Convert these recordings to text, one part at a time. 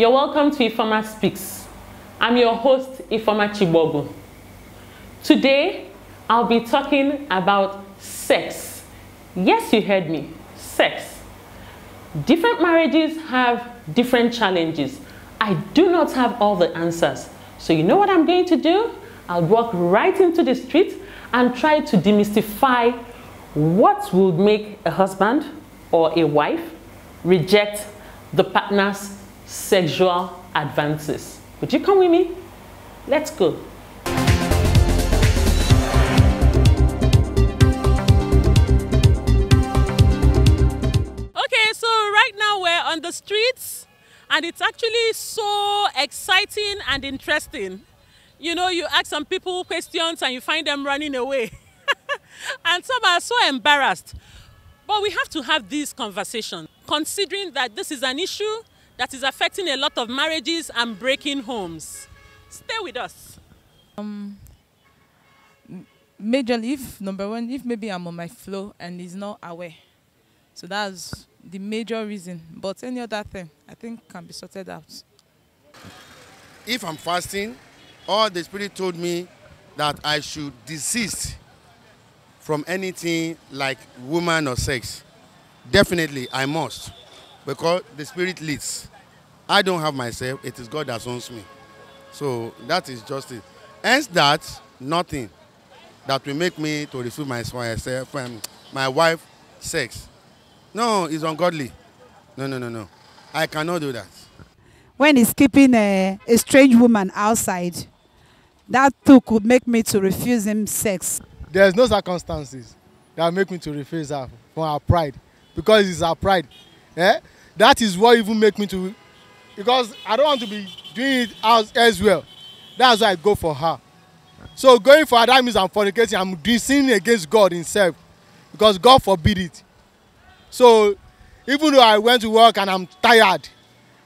You're welcome to Ifeoma Speaks. I'm your host, Ifeoma Chigbogwu. Today, I'll be talking about sex. Yes, you heard me, sex. Different marriages have different challenges. I do not have all the answers. So you know what I'm going to do? I'll walk right into the street and try to demystify what would make a husband or a wife reject the partner's sexual advances. Would you come with me? Let's go. Okay, so right now we're on the streets and it's actually so exciting and interesting. You know, you ask some people questions and you find them running away. And some are so embarrassed. But we have to have this conversation, considering that this is an issue that is affecting a lot of marriages and breaking homes. Stay with us. Majorly, number one, if maybe I'm on my flow and he's not aware. So that's the major reason. But any other thing, I think can be sorted out. If I'm fasting, or the Spirit told me that I should desist from anything like woman or sex, definitely I must, because the Spirit leads. I don't have myself, it is God that owns me. So that is just it. Hence that, nothing that will make me to refuse myself, my wife, sex. No, it's ungodly. No. I cannot do that. When he's keeping a strange woman outside, that too could make me to refuse him sex. There's no circumstances that make me to refuse her for her pride, because it's her pride. That is what even make me to, because I don't want to be doing it as well. That's why I go for her. So going for her, that means I'm fornicating, I'm doing sin against God himself, because God forbid it. So even though I went to work and I'm tired,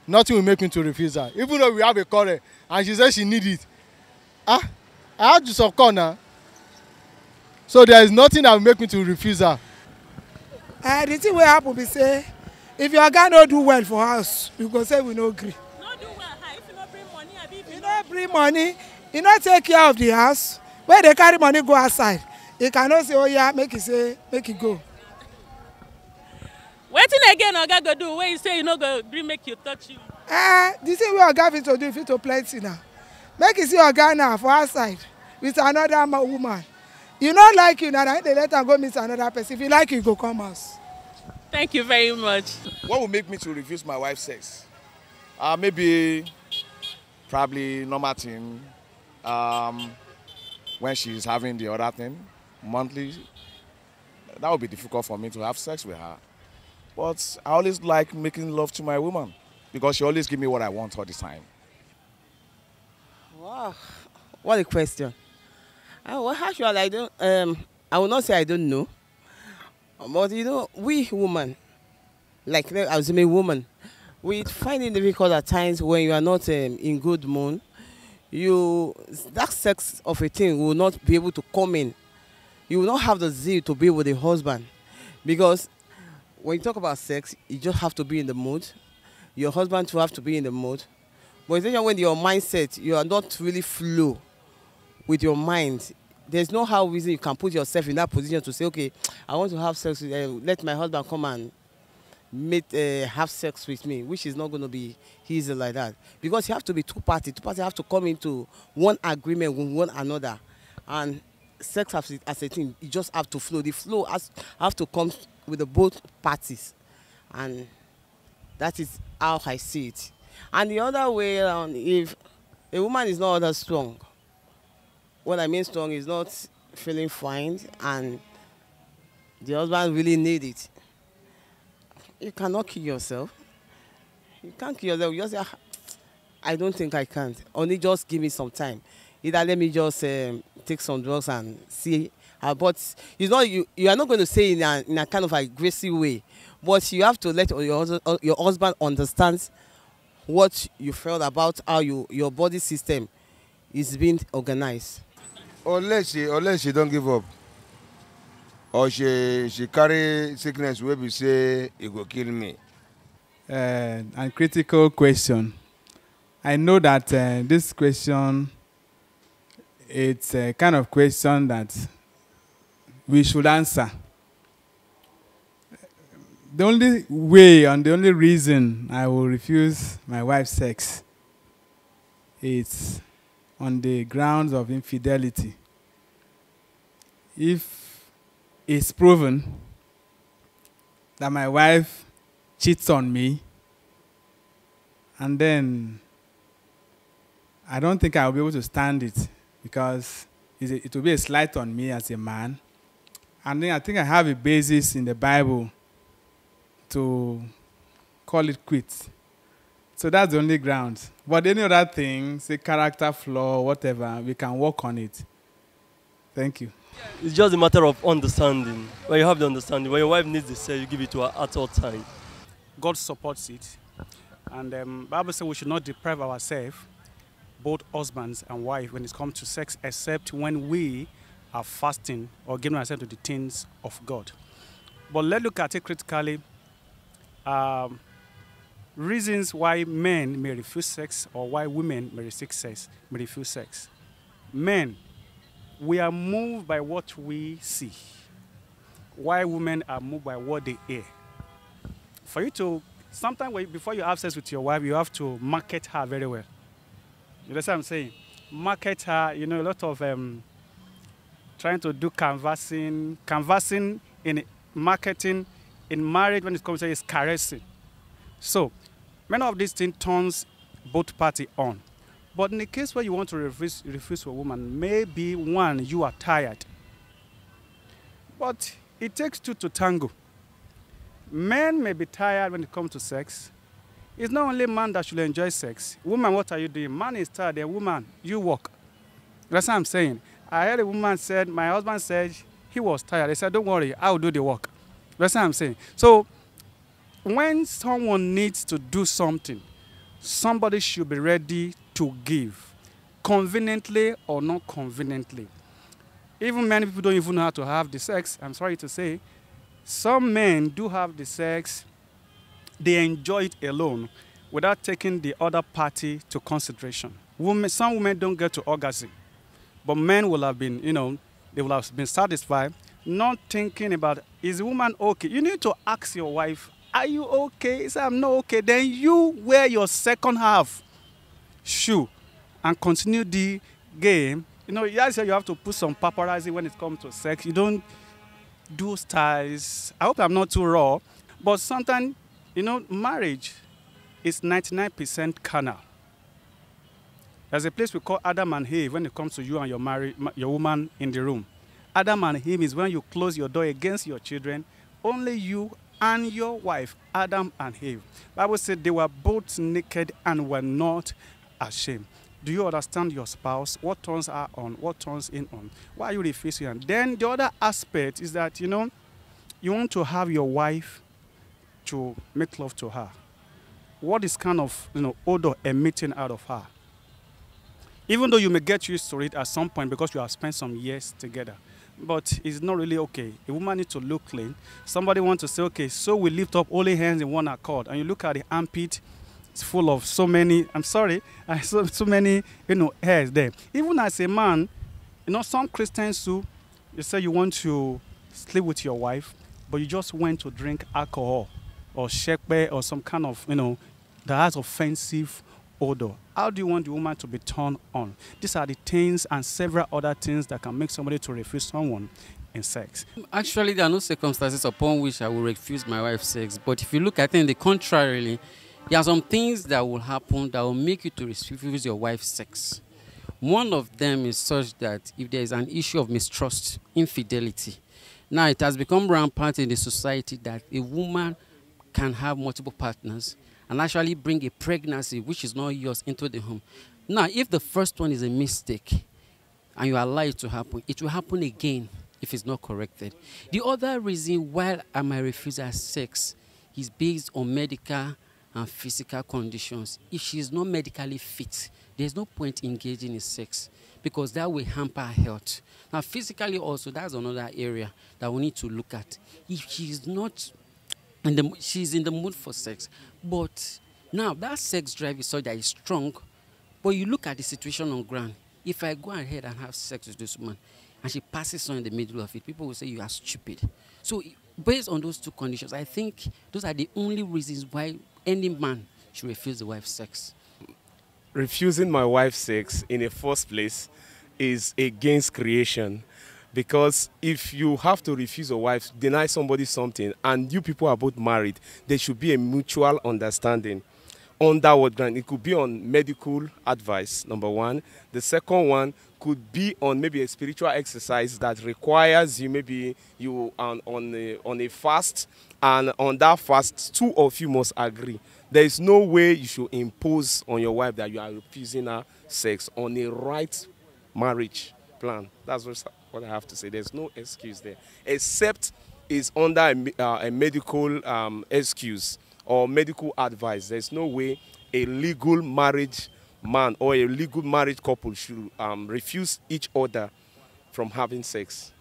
nothing will make me to refuse her. Even though we have a quarrel and she says she needs it, I have to succumb now. So there is nothing that will make me to refuse her. The thing will happen be say, if your guy no do well for us, you go say we no agree. No do well, if you not bring money, if you not bring money, you not take care of the house. When they carry money go outside, you cannot say, oh yeah, make it go. Waiting again, Oga go do where you say you no go bring make you touch you. The thing we Oga fit to do, fit to plenty now. Make you see Oga now for outside with another woman. You not like you now, they let her go meet another person. If you like you, go come house. Thank you very much. What will make me to refuse my wife's sex? Maybe, probably normal thing. When she's having the other thing, monthly, that would be difficult for me to have sex with her. But I always like making love to my woman because she always gives me what I want all the time. Wow, what a question. Well, actually, I will not say I don't know. But you know, we women, like I was a woman, we find it difficult at times when you are not in good mood. That sex of a thing will not be able to come in. You will not have the zeal to be with the husband. Because when you talk about sex, you just have to be in the mood. Your husband will have to be in the mood. But especially when your mindset, you are not really flow with your mind. There's no how reason you can put yourself in that position to say, okay, I want to have sex with, let my husband come and have sex with me, which is not going to be easy like that. Because you have to be two parties. Two parties have to come into one agreement with one another. And sex as a thing, you just have to flow. The flow has to come with the both parties. And that is how I see it. And the other way around, if a woman is not that strong, what I mean strong is not feeling fine and the husband really need it, you cannot kill yourself. You can't kill yourself. You just say, I don't think I can. Only just give me some time. Either let me just take some drugs and see. But it's not, you are not going to say in a kind of aggressive way. But you have to let your husband understand what you felt about how your body system is being organized. Unless she don't give up, or she carry sickness where we say it will kill me. And critical question. I know that this question, it's a kind of question that we should answer. The only way and the only reason I will refuse my wife's sex is on the grounds of infidelity. If it's proven that my wife cheats on me, and then I don't think I'll be able to stand it, because it will be a slight on me as a man. And then I think I have a basis in the Bible to call it quits. So that's the only ground. But any other thing, say character flaw, whatever, we can work on it. Thank you. It's just a matter of understanding. When you have the understanding, when your wife needs the sex, you give it to her at all times. God supports it. And the Bible says we should not deprive ourselves, both husbands and wife, when it comes to sex, except when we are fasting or giving ourselves to the things of God. But let's look at it critically. Reasons why men may refuse sex or why women may refuse sex. Men, we are moved by what we see, while women are moved by what they hear. For you to, sometimes before you have sex with your wife, you have to market her very well. You know what I'm saying? Market her, you know, a lot of trying to do canvassing in marketing. In marriage, when it comes to it, it's caressing. So, many of these things turns both parties on. But in the case where you want to refuse a woman, maybe one, you are tired. But it takes two to tango. Men may be tired when it comes to sex. It's not only man that should enjoy sex. Woman, what are you doing? Man is tired, and woman, you work. That's what I'm saying. I heard a woman said, my husband said he was tired. He said, don't worry, I'll do the work. That's what I'm saying. So when someone needs to do something, somebody should be ready to give, conveniently or not conveniently. Even many people don't even know how to have the sex. I'm sorry to say. Some men do have the sex. They enjoy it alone without taking the other party to consideration. Some women don't get to orgasm. But men will have been, you know, they will have been satisfied, not thinking about, is the woman okay? You need to ask your wife, are you okay? Say, I'm not okay. Then you wear your second half shoe and continue the game. You know, yes, you have to put some paparazzi when it comes to sex. You don't do styles. I hope I'm not too raw. But sometimes, you know, marriage is 99% carnal. There's a place we call Adam and Eve when it comes to you and your woman in the room. Adam and Eve is when you close your door against your children, only you and your wife, Adam and Eve. The Bible said they were both naked and were not ashamed. Do you understand your spouse? What turns her on? What turns in on? Why are you refusing? And then the other aspect is that, you know, you want to have your wife to make love to her. What is kind of, you know, odor emitting out of her? Even though you may get used to it at some point because you have spent some years together. But it's not really okay. A woman needs to look clean. Somebody wants to say, okay, so we lift up holy hands in one accord. And you look at the armpit, it's full of so many, I'm sorry, so many, you know, hairs there. Even as a man, you know, some Christians too, you say you want to sleep with your wife, but you just went to drink alcohol or shekpe or some kind of, you know, that has offensive odor. How do you want the woman to be turned on? These are the things and several other things that can make somebody to refuse someone in sex. Actually, there are no circumstances upon which I will refuse my wife's sex. But if you look at it in the contrary, there are some things that will happen that will make you to refuse your wife's sex. One of them is such that if there is an issue of mistrust, infidelity. Now, it has become rampant in the society that a woman can have multiple partners and actually bring a pregnancy which is not yours into the home. Now, if the first one is a mistake and you allow it to happen, it will happen again if it's not corrected. The other reason why I might refuse her sex is based on medical and physical conditions. If she is not medically fit, there's no point engaging in sex because that will hamper her health. Now, physically also, that's another area that we need to look at. If she is not she's in the mood for sex, but now that sex drive is such that it's strong, But you look at the situation on ground. If I go ahead and have sex with this woman and she passes on in the middle of it, people will say you are stupid. So based on those two conditions, I think those are the only reasons why any man should refuse the wife's sex. Refusing my wife's sex in the first place is against creation. Because if you have to refuse your wife, deny somebody something, and you people are both married, there should be a mutual understanding. On that word ground, it could be on medical advice, number one. The second one could be on maybe a spiritual exercise that requires you, maybe you are on a fast, and on that fast, two of you must agree. There is no way you should impose on your wife that you are refusing her sex on a right marriage plan. That's what I have to say. There's no excuse there, except it's under a medical excuse or medical advice. There's no way a legal marriage man or a legal marriage couple should refuse each other from having sex.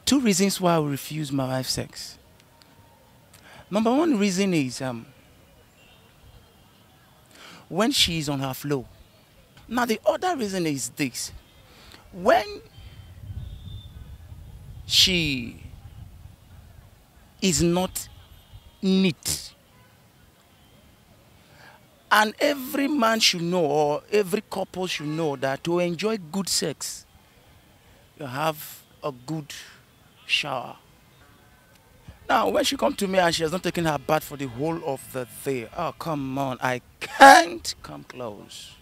Two reasons why I will refuse my wife's sex. Number one reason is when she's on her flow. Now the other reason is this. When she is not neat, and every man should know, or every couple should know, that to enjoy good sex, you have a good shower. Now, when she comes to me and she has not taken her bath for the whole of the day, oh, come on, I can't come close.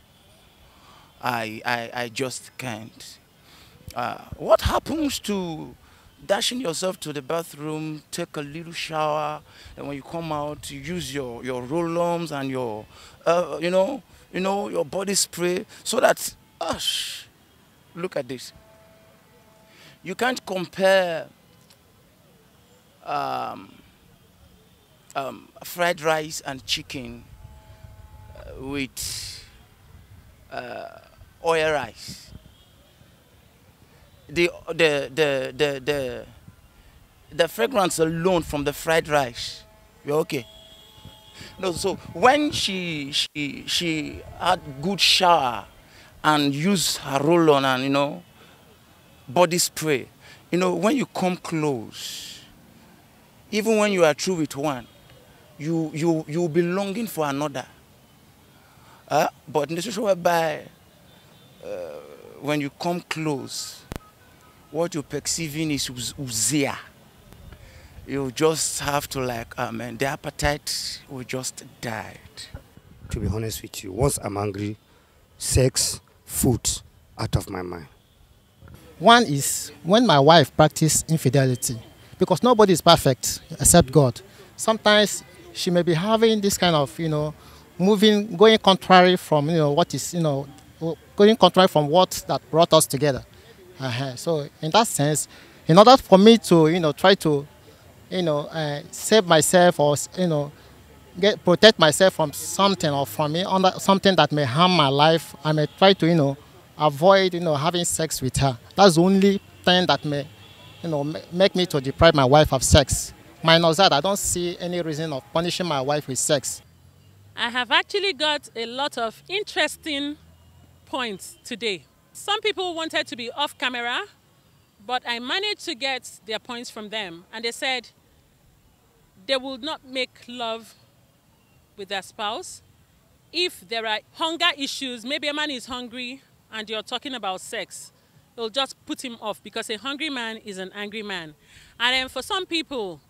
I just can't. What happens to dashing yourself to the bathroom, take a little shower, and when you come out, you use your roll-ons and your, your body spray, so that, look at this. You can't compare fried rice and chicken with oil rice. The fragrance alone from the fried rice, you're okay. No, so when she had good shower and used her roll-on and body spray, when you come close, even when you are through with one, you'll be longing for another. But in the situation whereby when you come close, what you're perceiving is uzia. You just have to the appetite will just die. To be honest with you, once I'm angry, sex, food, out of my mind. One is when my wife practices infidelity, because nobody is perfect except God. Sometimes she may be having this kind of, going contrary from, what is, going contrary from what that brought us together. So in that sense, in order for me to, try to, save myself or, protect myself from something or from something that may harm my life, I may try to, avoid, having sex with her. That's the only thing that may, make me to deprive my wife of sex. Minus that, I don't see any reason of punishing my wife with sex. I have actually got a lot of interesting points today. Some people wanted to be off camera, but I managed to get their points from them. And they said they will not make love with their spouse if there are hunger issues. Maybe a man is hungry and you're talking about sex. It'll just put him off because a hungry man is an angry man. And then for some people,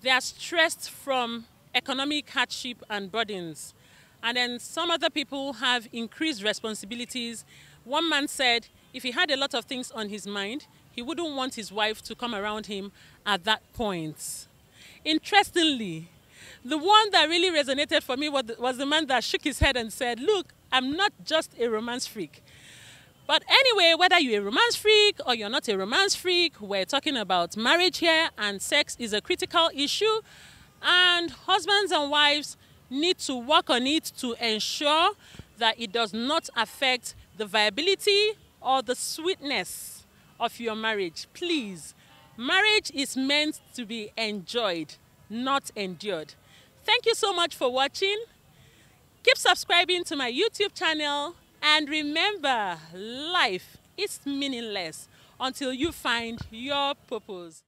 they are stressed from economic hardship and burdens. And then some other people have increased responsibilities. One man said if he had a lot of things on his mind, he wouldn't want his wife to come around him at that point. Interestingly, the one that really resonated for me was the man that shook his head and said, look, I'm not just a romance freak. But anyway, whether you're a romance freak or you're not a romance freak, we're talking about marriage here, and sex is a critical issue. And husbands and wives need to work on it to ensure that it does not affect the viability or the sweetness of your marriage. Please, marriage is meant to be enjoyed, not endured. Thank you so much for watching. Keep subscribing to my YouTube channel, and remember, life is meaningless until you find your purpose.